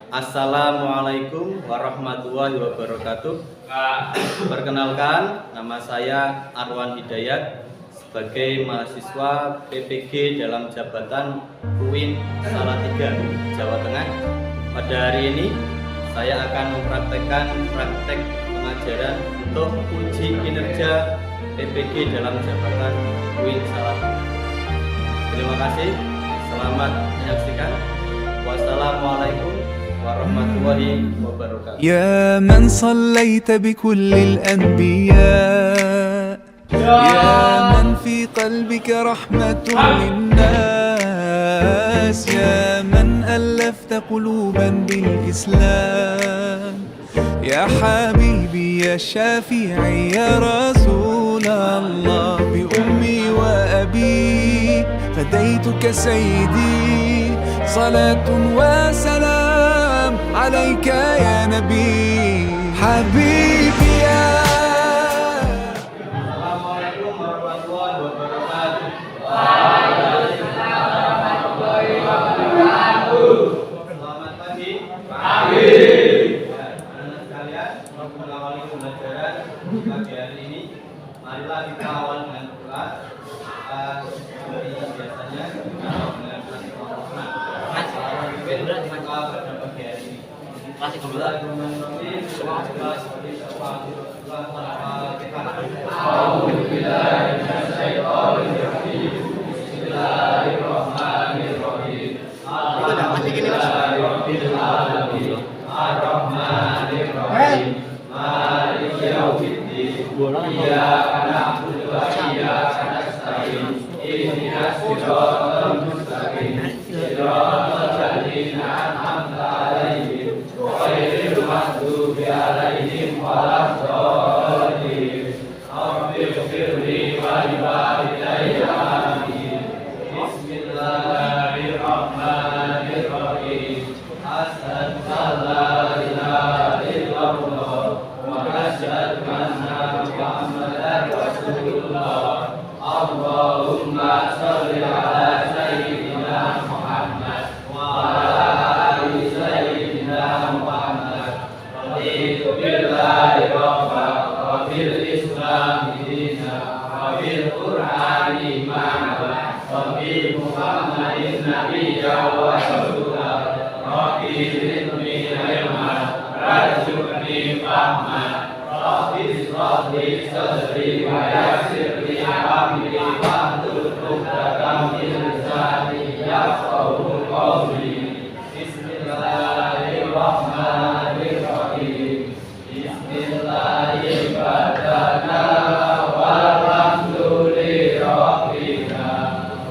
Assalamualaikum warahmatullahi wabarakatuh. Perkenalkan, nama saya Arwan Hidayat sebagai mahasiswa PPG dalam jabatan UIN Salatiga, Jawa Tengah. Pada hari ini saya akan mempraktekkan praktek pengajaran untuk uji kinerja PPG dalam jabatan UIN Salatiga. Terima kasih, selamat menyaksikan. Wassalamualaikum warahmatullahi wabarakatuh. يا من صليت بكل الأنبياء يا من في قلبك رحمة للناس يا من ألفت قلوبا بالإسلام يا حبيبي يا شافعي يا رسول الله بأمي وأبي فديتك سيدي صلاة وسلام عليك يا نبي حبيبي يا Assalamualaikum warahmatullahi wabarakatuh. Selamat pagi. Anak-anak sekalian, mengawali pembelajaran pagi hari ini, marilah kita awal dengan doa. Seperti biasanya kita dengan pada pagi hari ini. Bismillahirrahmanirrahim. Asyhadu an la ilaha illallah wa asyhadu anna Muhammadan Rasulullah. Allahumma shalli ala sayyidina Muhammad wa ala ali sayyidina Muhammad. Raditu billahi rabban wa bil islami dinan wa bil qur'ani imaman wa bi Muhammadin nabiyyan wa rasulan. Rabbi zidni ilman warzuqni fahman. Rabbi ishrah li sadri wa yassir li amri wahlul 'uqdatam min lisani yafqahu qawli. Bismillahirrahmanirrahim. Bismillahirrahmanirrahim. Walhamdulillahi rabbina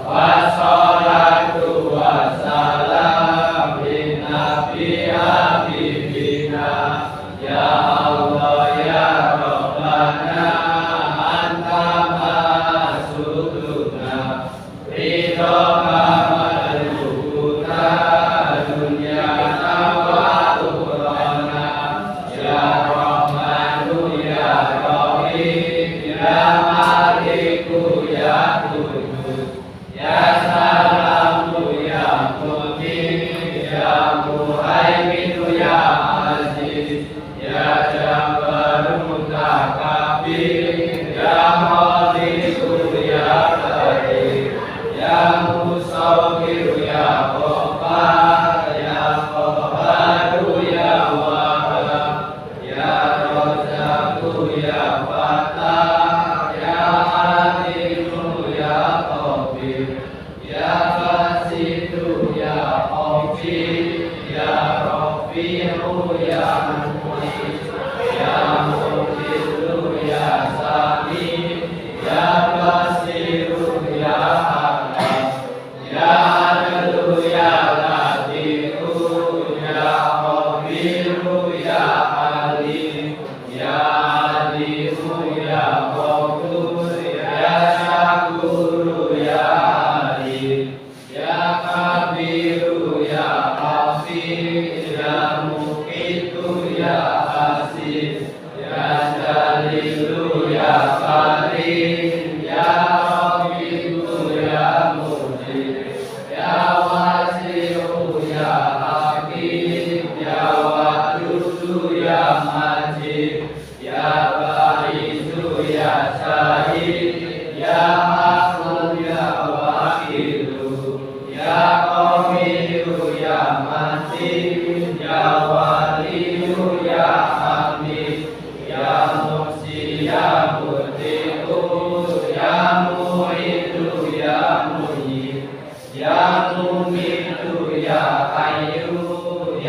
wassalatu wassalam linnabi habibina. Ya Allah ya Rabbana anta masuduna ridho kamalukuna dunyana wa ukhrana. Ya Rahmanu ya Rahim ya Maliku ya Qudus ya Salamu ya Mu'min ya Muhaiminu ya Aziz ya Jabbar Mutakabir ya Maliku ya Qadir ya Musawwir ya Ghaffar ya Qahharu ya Wahhab ya Razzaqu ya Fattah ya Alimu ya Khabir ya Basitu ya Hafiz ya Rafi'u ya Mu'izz ya Mudillu ya Sami ya Basiru ya Alam ya Adlu ya Latifu ya Khabiru ya Alim ya Alimu ya Ghafur ya Syakuru ya Alim ya Kabiru ya Hafiz ya Muqitu ya Aziz ya Jalilu ya Karim ya Rafiqu ya Mujib ya Wasi'u ya Hakim ya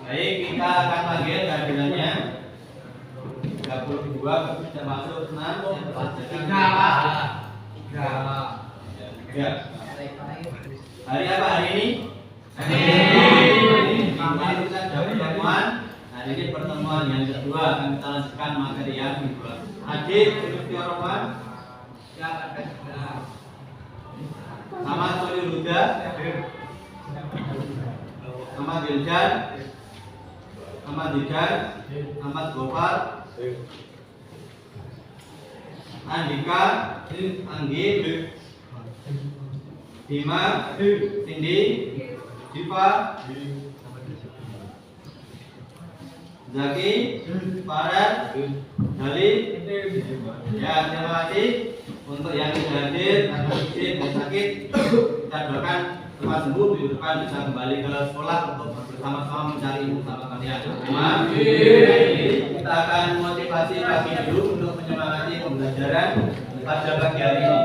Baik, kita akan panggil kehadirannya. 32 termasuk 6 yang telah jadi. Hari apa hari ini? Kemarin kita sudah pertemuan. Hari ini pertemuan yang kedua akan kita lanjutkan materi yang kedua. Hadir Gusti Roman. Sama Soli Huda. Ahmad Biljan. Ahmad Didan. Ahmad Gopal. Andika. Anggi. Bima. Cindy. Diva. Zaki. Farad. Dali. Ya, terima kasih untuk yang tidak hadir atau izin dan sakit. Kita doakan cepat sembuh, minggu depan bisa kembali ke sekolah untuk bersama-sama mencari ilmu sama kalian. Amin. Kita akan motivasi pagi dulu untuk menyemangati pembelajaran pada pagi hari ini.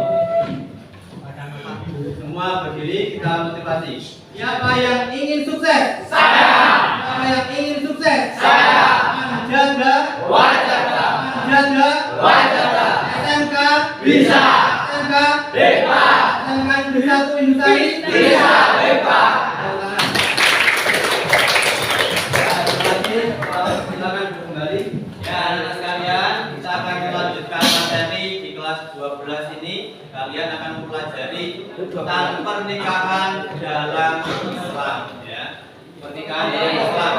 Semua berdiri, kita motivasi. Siapa yang ingin sukses? Saya. Siapa yang ingin sukses? Saya. Menjaga. Wajada. Menjaga. Wajada. SMK bisa. SMK hebat. SMK Satu Industri bisa hebat. Silakan kembali. Ya, anak sekalian, kita akan melanjutkan materi di kelas 12 ini. Kalian akan mempelajari tentang pernikahan dalam Islam, ya. Pernikahan dalam Islam.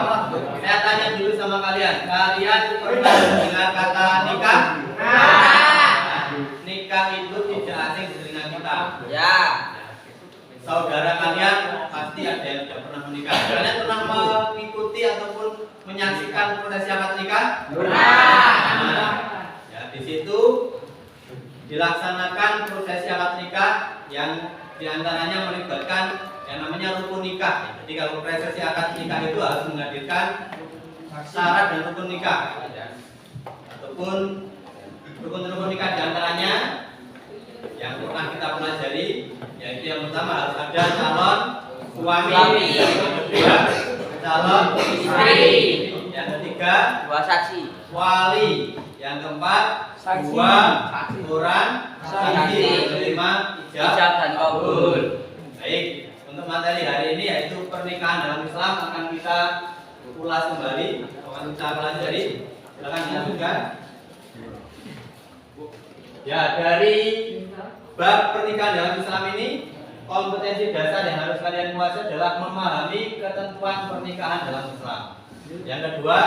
Saya tanya dulu sama kalian. Kalian pernah mendengar kata nikah? Nikah itu tidak asing di telinga kita. Ya. Saudara kalian pasti ada yang sudah pernah menikah. Kalian pernah mengikuti ataupun menyaksikan prosesi akad nikah? Pernah. Ya, di situ dilaksanakan prosesi akad nikah yang diantaranya melibatkan yang namanya rukun nikah. Jadi kalau prosesi akad nikah itu harus menghadirkan syarat dan rukun nikah, ataupun rukun nikah diantaranya yang pernah kita pelajari, yaitu yang pertama harus ada calon suami, yang kedua calon istri, yang ketiga Dua saksi. wali, yang keempat dua orang saksi, yang kelima ijab dan kabul. Baik, untuk materi hari ini yaitu pernikahan dalam Islam akan kita ulas kembali, akan kita pelajari. Silakan dilanjutkan. Ya, dari bab pernikahan dalam Islam ini, kompetensi dasar yang harus kalian kuasai adalah memahami ketentuan pernikahan dalam Islam. Yang kedua,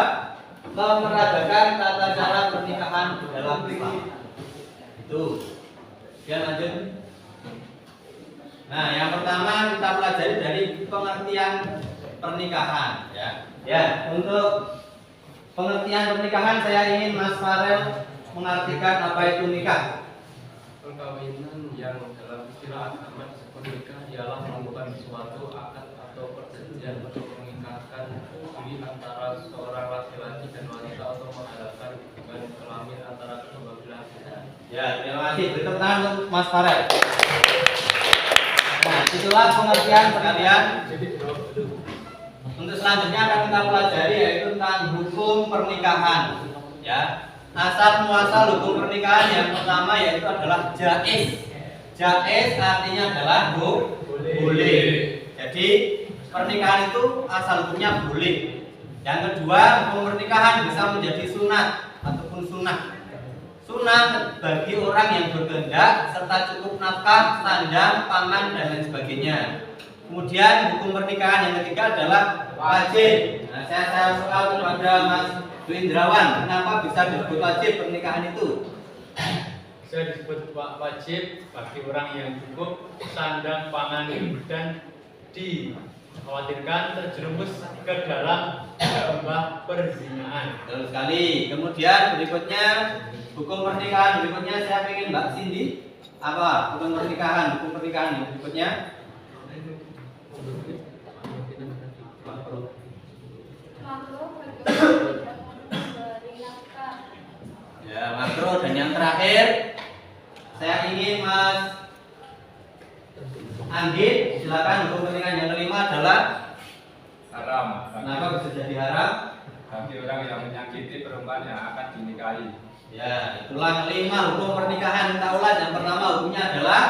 memeragakan tata cara pernikahan dalam Islam. Itu. Kemudian lanjut. Nah, yang pertama kita pelajari dari pengertian pernikahan, ya. Ya, untuk pengertian pernikahan saya ingin Mas Farel mengartikan apa itu nikah. Perkawinan yang dalam istilah agama disebut nikah ialah melakukan suatu akad atau perjanjian untuk mengikatkan diri antara seorang laki-laki dan wanita untuk mengadakan hubungan kelamin antara kedua belah pihak. Ya, terima kasih. Berikan tangan untuk Mas Farel. Nah, itulah pengertian sekalian. Untuk selanjutnya akan kita pelajari yaitu tentang hukum pernikahan. Ya. Asal muasal hukum pernikahan yang pertama yaitu adalah jaiz. Jaiz artinya adalah boleh. Jadi pernikahan itu asal hukumnya boleh. Yang kedua, hukum pernikahan bisa menjadi sunat ataupun sunnah. Sunnah bagi orang yang berkehendak serta cukup nafkah, sandang, pangan dan lain sebagainya. Kemudian hukum pernikahan yang ketiga adalah wajib. Nah, saya soal kepada Mas Indrawan, kenapa bisa disebut wajib pernikahan itu? Bisa disebut wajib bagi orang yang cukup sandang, pangan, dan dikhawatirkan terjerumus ke dalam lembah perzinahan. Betul sekali. Kemudian berikutnya hukum pernikahan berikutnya saya ingin Mbak Cindy apa hukum pernikahan yang berikutnya? terakhir, saya ingin Mas Anggit, silakan. Hukum pernikahan yang kelima adalah Haram. kenapa bisa jadi haram? Bagi orang yang menyakiti perempuan yang akan dinikahi. Ya, itulah kelima hukum pernikahan. Kita ulas. Yang pertama hukumnya adalah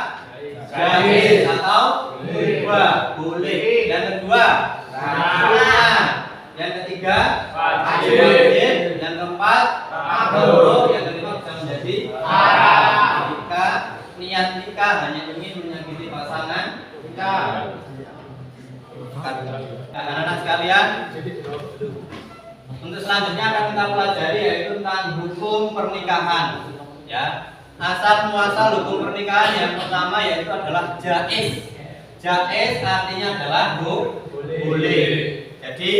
Jaiz atau boleh. Yang kedua sunnah. Yang ketiga wajib. Yang keempat makruh. Yang kelima bisa menjadi haram jika niat nikah hanya ingin menyakiti pasangan nikah. Anak-anak sekalian, untuk selanjutnya akan kita pelajari yaitu tentang hukum pernikahan. Ya, asal muasal hukum pernikahan yang pertama yaitu adalah jaiz. Jaiz artinya adalah boleh. Jadi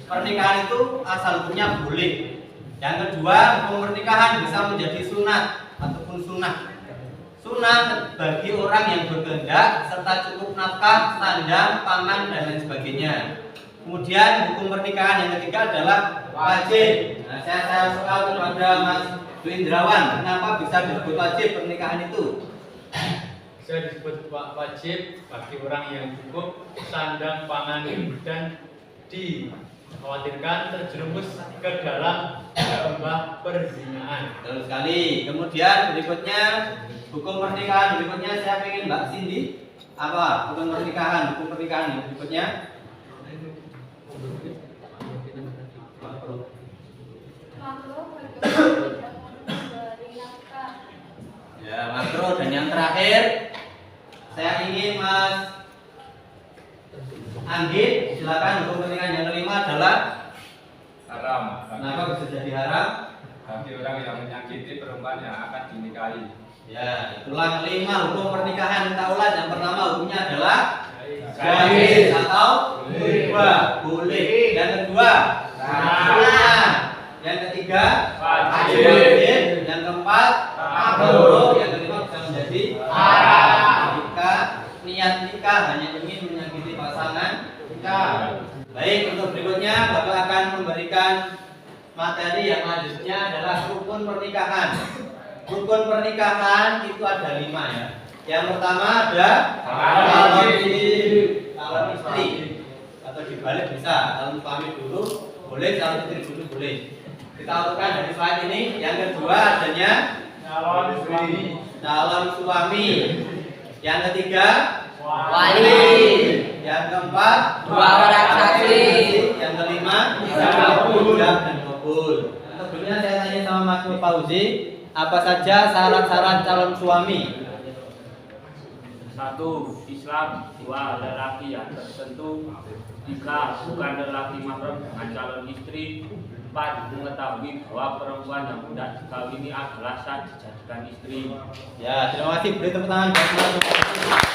pernikahan itu asal hukumnya boleh. Yang kedua, hukum pernikahan bisa menjadi sunat ataupun sunnah. Sunnah bagi orang yang berkehendak serta cukup nafkah, sandang, pangan dan lain sebagainya. Kemudian hukum pernikahan yang ketiga adalah wajib. Nah, saya soal kepada Mas Duindrawan, kenapa bisa disebut wajib pernikahan itu? Bisa disebut wajib bagi orang yang cukup sandang, pangan, dan dikhawatirkan terjerumus ke dalam lembah perzinahan. Betul sekali. Kemudian berikutnya hukum pernikahan berikutnya saya ingin Mbak Cindy apa hukum pernikahan yang berikutnya? Ya, makro. Dan yang terakhir saya ingin Mas Anggit, silakan. Hukum pernikahan yang kelima adalah Haram. kenapa bisa jadi haram? Bagi orang yang menyakiti perempuan yang akan dinikahi. Ya, itulah kelima hukum pernikahan. Kita ulas. Yang pertama hukumnya adalah Jaiz atau boleh. Yang kedua sunnah. Yang ketiga wajib. Yang keempat makruh. Yang kelima bisa menjadi haram jika niat nikah hanya ingin menyakiti pasangan nikah. Baik, untuk berikutnya Bapak akan memberikan materi yang lanjutnya adalah rukun pernikahan. Rukun pernikahan itu ada 5 ya. Yang pertama ada calon istri atau dibalik bisa, calon suami dulu boleh, calon istri dulu boleh. Kita urutkan dari slide ini. Yang kedua adanya calon suami. Yang ketiga wali. Yang keempat 2 orang saksi. Yang kelima ijab dan kabul. Sebelumnya saya tanya sama Mas Fauzi, apa saja syarat-syarat calon suami? 1. Islam. 2. Lelaki yang tertentu. 3. Bukan lelaki mahram dengan calon istri. 4. Mengetahui bahwa perempuan yang hendak dikawini adalah sah dijadikan istri. Ya, terima kasih. Beri tepuk tangan buat Mas.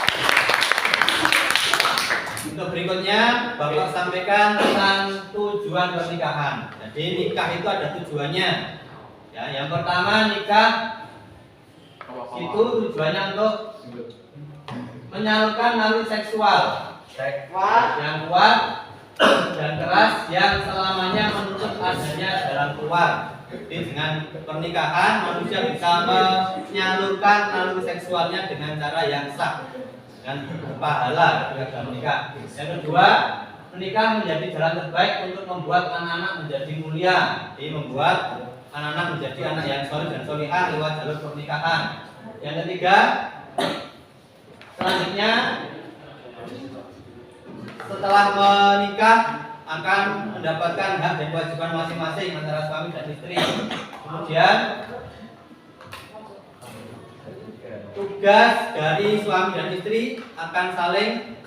Untuk berikutnya Bapak sampaikan tentang tujuan pernikahan. Jadi nikah itu ada tujuannya. Ya, yang pertama nikah itu tujuannya untuk menyalurkan naluri seksual yang kuat dan keras yang selamanya menuntut adanya dalam keluar. Jadi dengan pernikahan manusia bisa menyalurkan naluri seksualnya dengan cara yang sah dan pahala ketika dalam menikah. Yang kedua, menikah menjadi jalan terbaik untuk membuat anak-anak menjadi mulia. Jadi membuat anak-anak menjadi anak yang soleh dan solihah lewat jalur pernikahan. Yang ketiga, selanjutnya setelah menikah akan mendapatkan hak dan kewajiban masing-masing antara suami dan istri. Kemudian tugas dari suami dan istri akan saling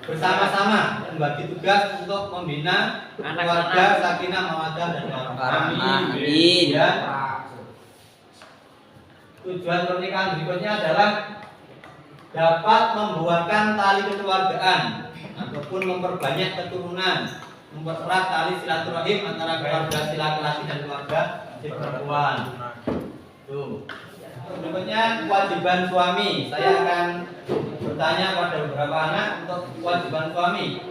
bersama-sama membagi tugas untuk membina keluarga sakinah mawaddah dan warahmah. Amin. Dan tujuan pernikahan berikutnya adalah dapat membuahkan tali kekeluargaan ataupun memperbanyak keturunan, mempererat tali silaturahim antara keluarga si laki-laki dan keluarga si perempuan. Tuh. Berikutnya kewajiban suami. Saya akan bertanya bertanya kepada beberapa anak untuk kewajiban suami.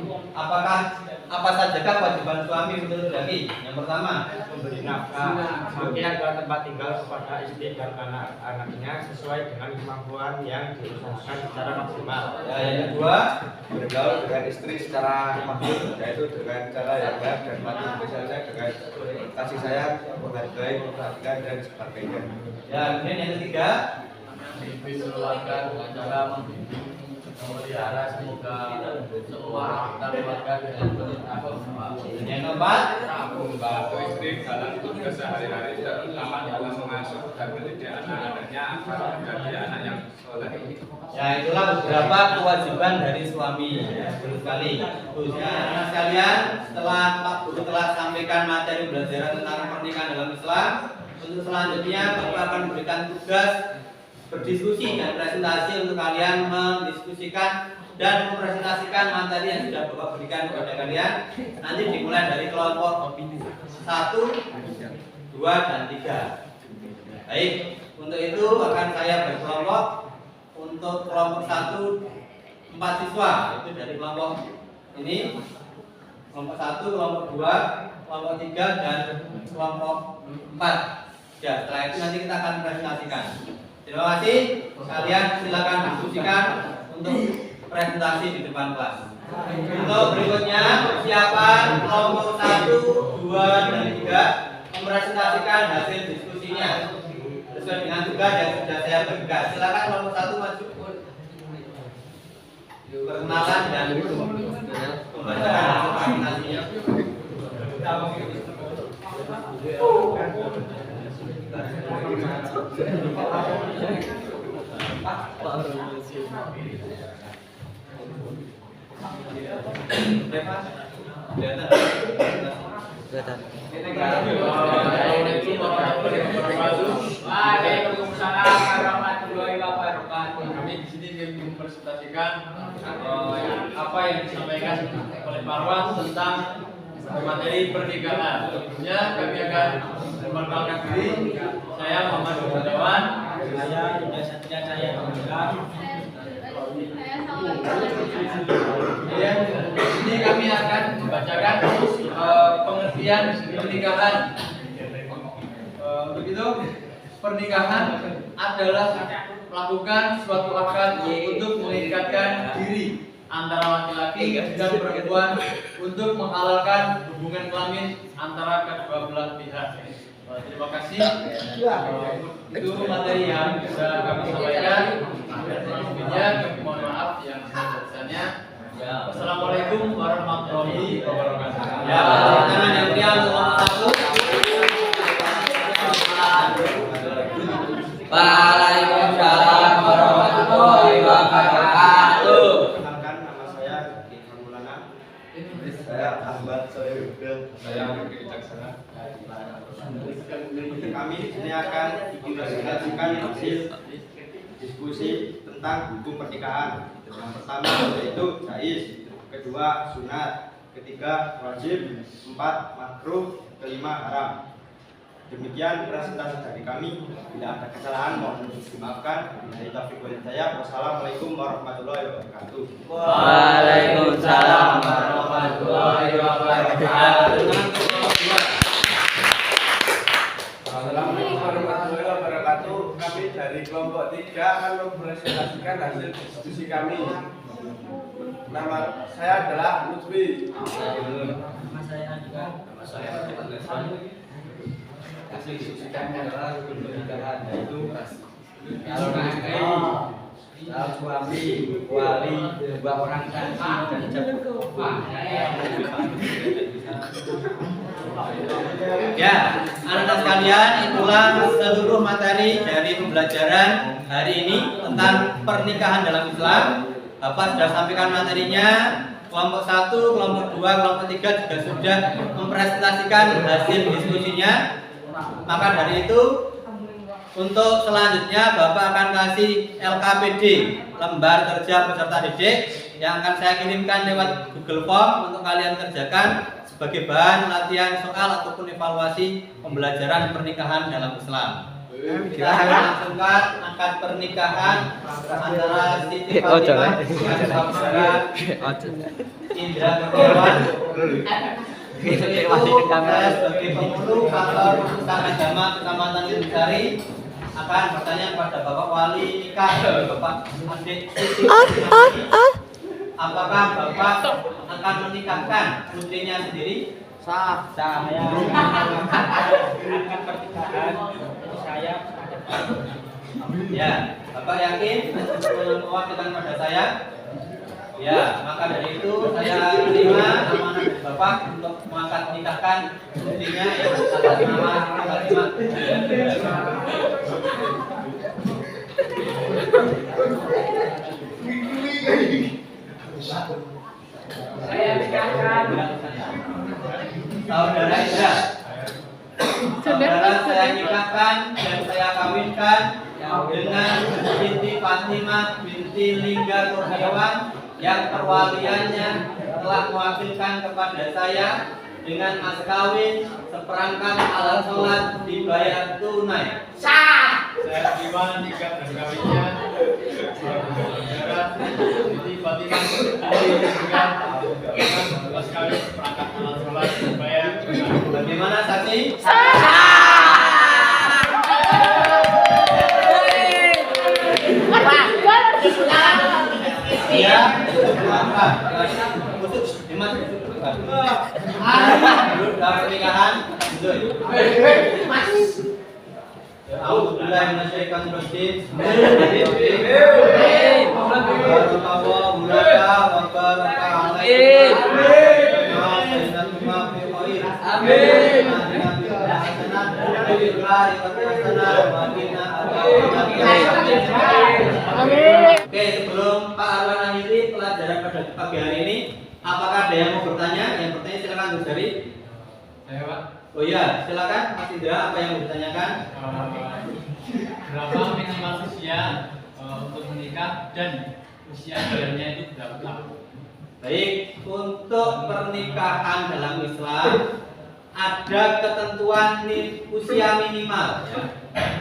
Apa sajakah kewajiban suami menurut laki? Yang pertama, Memberi nafkah, kemudian adalah tempat tinggal kepada istri dan anak-anaknya sesuai dengan kemampuan yang diusahakan secara maksimal. ya, yang kedua, Bergaul dengan istri secara makhluk, yaitu dengan cara yang baik dan mati, misalnya dengan kasih sayang, menghargai, memperhatikan dan sebagainya. ya, kemudian yang ketiga, memimpin keluarga dengan cara membimbing, memelihara semoga semua anggota keluarga dengan penuh dan yang keempat, Membantu istri dalam tugas sehari-hari, terutama dalam mengasuh dan mendidik anak-anaknya agar menjadi anak yang soleh. ya itulah beberapa kewajiban dari suami. Betul sekali. Khususnya anak sekalian, setelah Pak Guru telah sampaikan materi pembelajaran tentang pernikahan dalam Islam, untuk selanjutnya Bapak akan memberikan tugas berdiskusi dan presentasi untuk kalian mendiskusikan dan mempresentasikan materi yang sudah Bapak berikan kepada kalian. Nanti dimulai dari kelompok 1, 2, dan 3. Baik, untuk itu akan saya berkelompok. Untuk kelompok 1 4 siswa, itu dari kelompok ini, kelompok 1, kelompok 2, kelompok 3, dan kelompok 4. Ya, setelah itu nanti kita akan presentasikan. Terima kasih. Kalian silakan diskusikan untuk presentasi di depan kelas. Untuk berikutnya, persiapan kelompok 1, 2, dan 3 mempresentasikan hasil diskusinya sesuai dengan tugas yang sudah saya berikan. Silakan kelompok 1 maju. Perkenalan dan pembacaan hasil presentasinya. Waalaikumsalam warahmatullahi wabarakatuh. Kami di sini ingin mempresentasikan apa yang disampaikan oleh Pak Arwan tentang materi pernikahan. Sebelumnya kami akan memperkenalkan diri. Saya Muhammad Gunawan. Saya Yuda Satria Cahaya Pembukaan. Kemudian di sini kami akan membacakan pengertian pernikahan. Begitu, pernikahan adalah melakukan suatu akad untuk mengikatkan diri antara laki-laki dan perempuan untuk menghalalkan hubungan kelamin antara kedua belah pihak. Terima kasih. Itu materi yang bisa kami sampaikan. Sebelumnya kami mohon maaf yang sebesar-besarnya. Assalamualaikum warahmatullahi wabarakatuh. Ya, tangan yang mulia untuk kelompok 1. Waalaikumsalam warahmatullahi wabarakatuh. Perkenalkan, nama saya Irfan Maulana. Saya Ahmad Soehibul. Saya Fikri Wicaksana. Kami di sini akan mempresentasikan hasil diskusi tentang hukum pernikahan. Yang pertama yaitu jaiz, kedua sunat, ketiga wajib, 4 makruh, kelima haram. Demikian presentasi dari kami. Bila ada kesalahan mohon dimaafkan. Dari Taufik Walidaya. Wassalamualaikum warahmatullahi wabarakatuh. Waalaikumsalam warahmatullahi wabarakatuh. Assalamualaikum warahmatullahi wabarakatuh. Kami dari kelompok 3 akan mempresentasikan hasil diskusi kami. Nama saya adalah Lutfi. Nama saya juga. Hasil diskusi kami adalah hukum pernikahan, yaitu kalau suami, wali, 2 orang saksi dan Ya, anak-anak sekalian, itulah seluruh materi dari pembelajaran hari ini tentang pernikahan dalam Islam. Bapak sudah sampaikan materinya. Kelompok 1, kelompok 2, kelompok 3 juga sudah mempresentasikan hasil diskusinya. Maka dari itu, untuk selanjutnya Bapak akan kasih LKPD, lembar kerja peserta didik, yang akan saya kirimkan lewat Google Form untuk kalian kerjakan sebagai bahan latihan soal ataupun evaluasi pembelajaran pernikahan dalam Islam. Kita langsungkan akad pernikahan antara Siti Fatimah dengan saudara Indra Kurniawan. Itu saya sebagai pengurus kantor urusan agama Kecamatan Indusari akan bertanya kepada Bapak Wali nikah Bapak Adik Siti Fatimah. Apakah Bapak akan menikahkan putrinya sendiri? Sah. Saya akan pernikahan saya. Ya, Bapak yakin mewakilkan pada saya? Ya, maka dari itu saya terima amanah dari Bapak untuk mengangkat nikahkan putrinya yang atas nama Siti Fatimah. Saya nikahkan Saudara Indra. Saudara saya nikahkan dan saya kawinkan dengan Siti Fatimah binti Lingga Kurniawan yang perwaliannya telah mewakilkan kepada saya dengan mas kawin seperangkat alat sholat dibayar tunai. sah. Saya terima nikah dan kawinnya saudara Siti Fatimah dengan mas kawin seperangkat alat sholat dibayar tunai. Bagaimana saksi? Iya. Khusus Dimas. Duduk dalam pernikahan. Alhamdulillah minasyaitonir rajim. Barakallahu mulaka wa baraka alaikum. Amin. Oke, sebelum Pak Arwan akhiri pelajaran pada pagi hari ini, apakah ada yang mau bertanya? Yang bertanya silakan Gus Dari. Saya Pak, Oh iya, silakan Mas Indra, apa yang mau ditanyakan? berapa minimal usia untuk menikah dan usia idealnya itu berapa tahun? Baik, untuk pernikahan dalam Islam ada ketentuan usia minimal. Ya.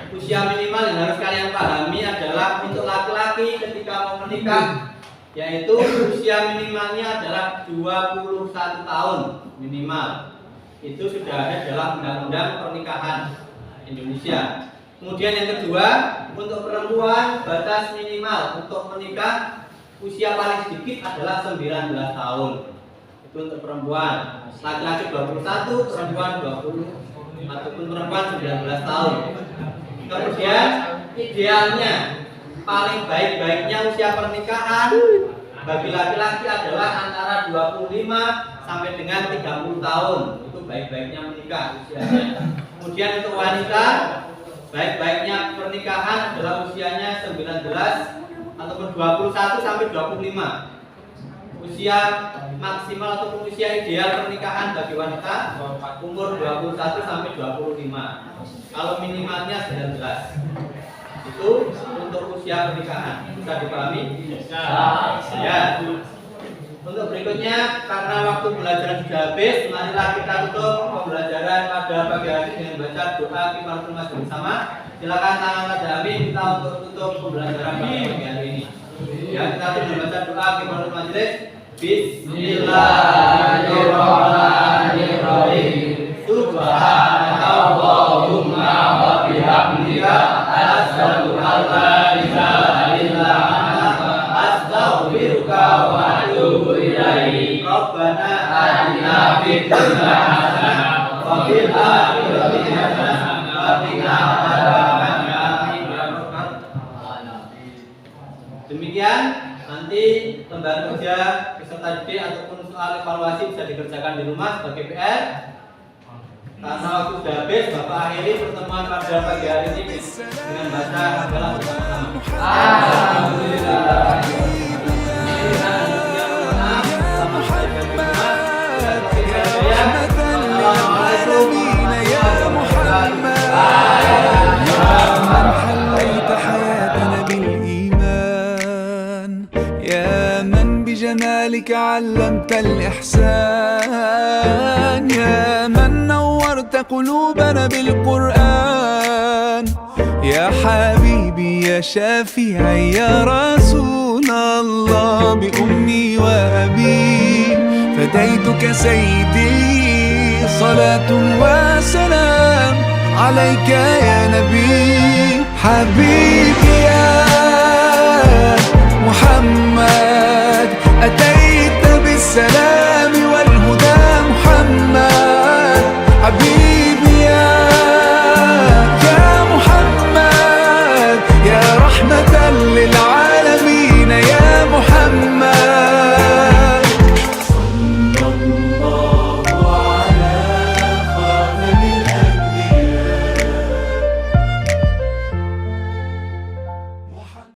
Usia minimal yang harus kalian pahami adalah untuk laki-laki ketika mau menikah, yaitu usia minimalnya adalah 21 tahun minimal. Itu sudah ada dalam undang-undang pernikahan Indonesia. Kemudian yang kedua, untuk perempuan batas minimal untuk menikah usia paling sedikit adalah 19 tahun. Itu untuk perempuan. Laki-laki 21, perempuan 20 ataupun perempuan 19 tahun. Kemudian idealnya paling baik-baiknya usia pernikahan bagi laki-laki adalah antara 25 sampai dengan 30 tahun. Itu baik-baiknya menikah usianya. Kemudian untuk wanita baik-baiknya pernikahan adalah usianya 19 ataupun 21 sampai 25. Usia maksimal ataupun usia ideal pernikahan bagi wanita umur 21 sampai 25. Kalau minimalnya 19. Itu untuk usia pernikahan. Bisa dipahami? Bisa. Ya. Untuk berikutnya, karena waktu belajar sudah habis, marilah kita tutup pembelajaran pada pagi hari dengan baca doa kifaratul majlis bersama. Silakan tangan pada amin kita untuk tutup pembelajaran pada pagi hari ini. Ya, kita tutup baca doa kifaratul majlis. Bismillahirrahmanirrahim. Subhanallahumma wa bihamdika asyhadu an la ilaha illa anta astaghfiruka wa atubu ilaik. Rabbana atina fid dunya hasanah wa fil akhirati hasanah wa qina adzabannar. Demikian nanti lembaga kerja peserta didik ataupun soal evaluasi bisa dikerjakan di rumah sebagai PR. Karena waktu sudah habis, Bapak akhiri pertemuan pada pagi hari ini dengan baca hamdalah bersama-sama. Alhamdulillah. بجمالك علمت الإحسان يا من نورت قلوبنا بالقرآن يا حبيبي يا شفيعي يا رسول الله، بأمي وأبي فديتك سيدي، صلاة وسلام عليك يا نبي. حبيبي يا محمد أتيت بالسلام